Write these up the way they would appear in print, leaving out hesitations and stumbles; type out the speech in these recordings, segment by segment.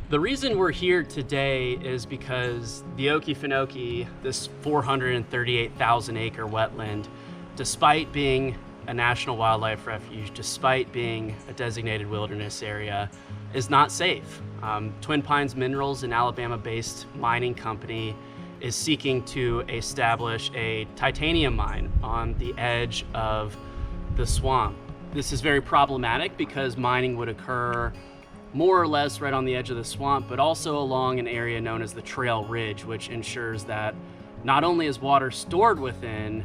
The reason we're here today is because the Okefenokee, this 438,000 acre wetland, despite being a national wildlife refuge, despite being a designated wilderness area, is not safe. Twin Pines Minerals, an Alabama-based mining company, is seeking to establish a titanium mine on the edge of the swamp. This is very problematic because mining would occur more or less right on the edge of the swamp, but also along an area known as the Trail Ridge, which ensures that not only is water stored within,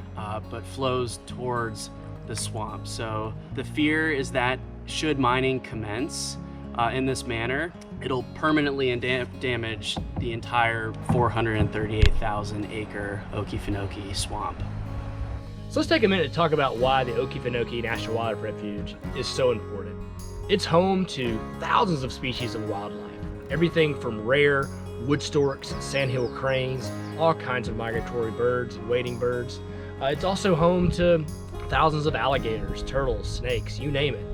but flows towards the swamp. So the fear is that should mining commence in this manner, it'll permanently damage the entire 438,000 acre Okefenokee swamp. So let's take a minute to talk about why the Okefenokee National Wildlife Refuge is so important. It's home to thousands of species of wildlife, everything from rare wood storks, sandhill cranes, all kinds of migratory birds and wading birds. It's also home to thousands of alligators, turtles, snakes, you name it.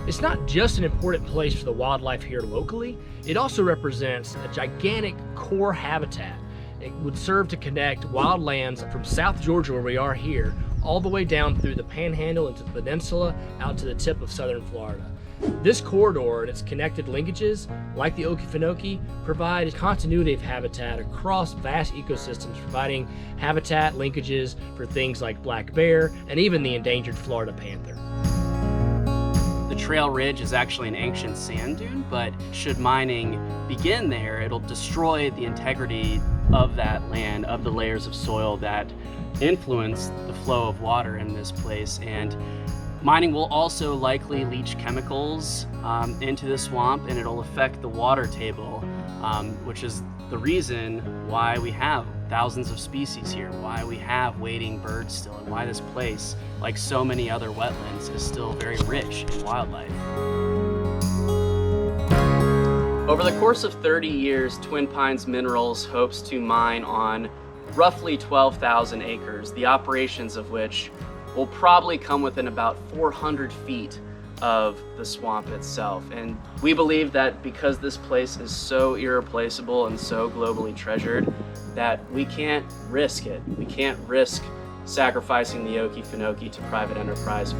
It's not just an important place for the wildlife here locally, it also represents a gigantic core habitat. It would serve to connect wildlands from South Georgia, where we are here, all the way down through the Panhandle into the peninsula, out to the tip of southern Florida. This corridor and its connected linkages, like the Okefenokee, provide continuity of habitat across vast ecosystems, providing habitat linkages for things like black bear and even the endangered Florida panther. The Trail Ridge is actually an ancient sand dune, but should mining begin there, it'll destroy the integrity of that land, of the layers of soil that influence the flow of water in this place. And mining will also likely leach chemicals into the swamp, and it'll affect the water table, which is the reason why we have thousands of species here, why we have wading birds still, and why this place, like so many other wetlands, is still very rich in wildlife. Over the course of 30 years, Twin Pines Minerals hopes to mine on roughly 12,000 acres, the operations of which will probably come within about 400 feet of the swamp itself. And we believe that because this place is so irreplaceable and so globally treasured, that we can't risk it. We can't risk sacrificing the Okefenokee to private enterprise.